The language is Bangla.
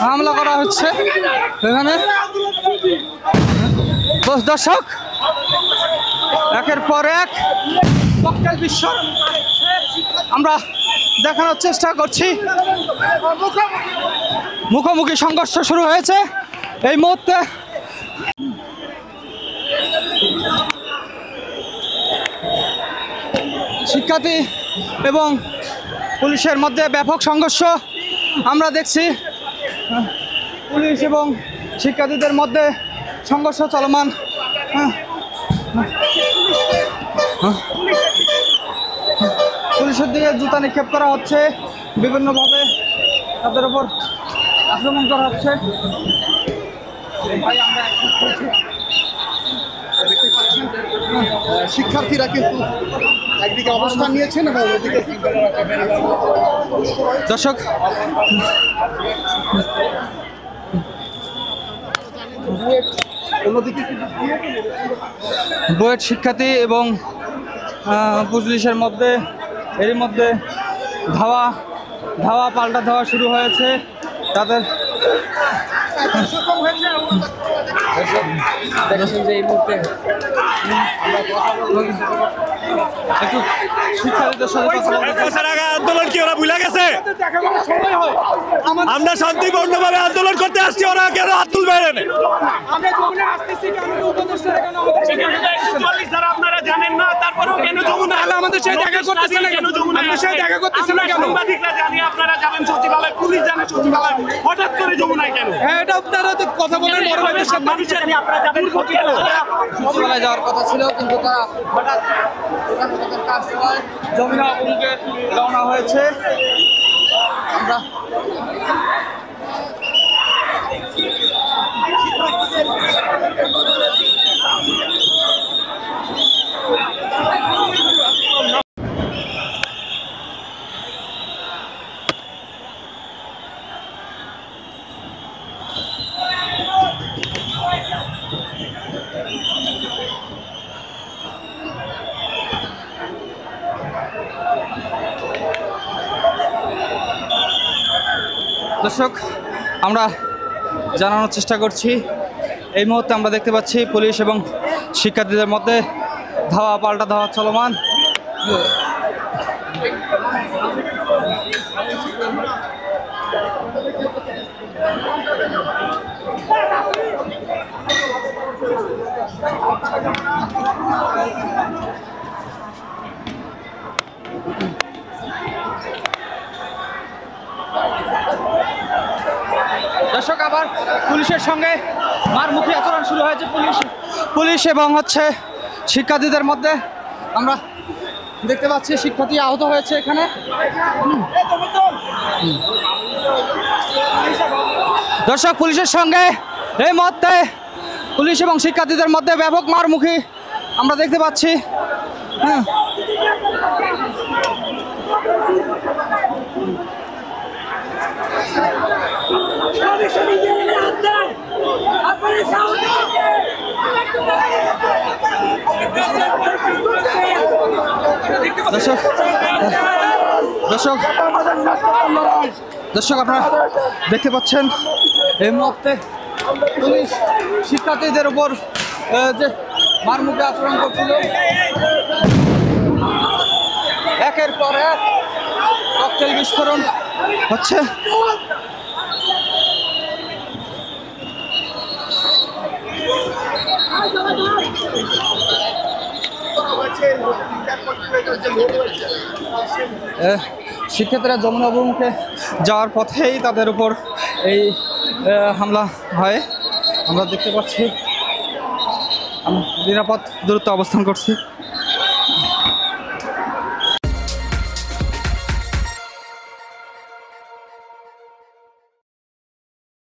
হামলা করা হচ্ছে এখানে। দর্শক একের পর এক ককটেল বিস্ফোরণ আমরা দেখানোর চেষ্টা করছি। মুখোমুখি সংঘর্ষ শুরু হয়েছে এই মুহূর্তে। শিক্ষার্থী এবং পুলিশের মধ্যে ব্যাপক সংঘর্ষ আমরা দেখছি। পুলিশ এবং শিক্ষার্থীদের মধ্যে সংঘর্ষ চলমান। পুলিশের দিকে জুতা নিক্ষেপ করা হচ্ছে, বিভিন্নভাবে তাদের উপর আক্রমণ করা হচ্ছে। শিক্ষার্থীরা কিন্তু একদিকে অবস্থান নিয়েছেন এবং ওদিকে দর্শক বুয়েট শিক্ষার্থী এবং পুলিশের মধ্যে এরই মধ্যে ধাওয়া পাল্টা ধাওয়া শুরু হয়েছে তাদের। দেখছেন যে এই মুহূর্তে একটু শিক্ষার্থীদের সাথে আন্দোলন কি ওরা ভুলে গেছে? আমরা শান্তিপূর্ণভাবে আন্দোলন করতে আসছি, ওরা কেন হাত তুলবে? আপনারা জানেন না, তারপরেও কেন যমুনা আমাদের সাথে দেখা করতেছে না? কেন যমুনার সাথে দেখা করতেছে না? কেন সাংবাদিকরা জানি, আপনারা যাবেন সচিবালয়, পুলিশ জানে সচিবালয়, হঠাৎ করে যমুনায় কেন? হ্যাঁ, এটা আপনারা তো কথা বলেন, মানুষের আপনারা যাবেন সচিবালয়ে যাওয়ার কথা ছিল, কিন্তু তারা হঠাৎ যমুনা অভিমুখে রওনা হয়েছে। আমরা দর্শক আমরা জানানোর চেষ্টা করছি, এই মুহূর্তে আমরা দেখতে পাচ্ছি পুলিশ এবং শিক্ষার্থীদের মধ্যে ধাওয়া পাল্টা ধাওয়া চলমান। দর্শক আবার পুলিশের সঙ্গে মারমুখী আচরণ শুরু হয়েছে পুলিশ এবং শিক্ষার্থীদের মধ্যে। আমরা দেখতে পাচ্ছি শিক্ষার্থী আহত হয়েছে এখানে। দর্শক পুলিশের সঙ্গে এই মুহূর্তে পুলিশ এবং শিক্ষার্থীদের মধ্যে ব্যাপক মারমুখী আমরা দেখতে পাচ্ছি। দর্শক আপনারা দেখতে পাচ্ছেন এই মুহূর্তে পুলিশ শিক্ষার্থীদের উপর যে মারমুখী আচরণ করছিল, একের পর এক ককটেল বিস্ফোরণ হচ্ছে। শিক্ষার্থীরা যমুনা অভিমুখে যাওয়ার পথেই তাদের উপর এই হামলা হয়। আমরা দেখতে পাচ্ছি, নিরাপদ দূরত্ব অবস্থান করছি।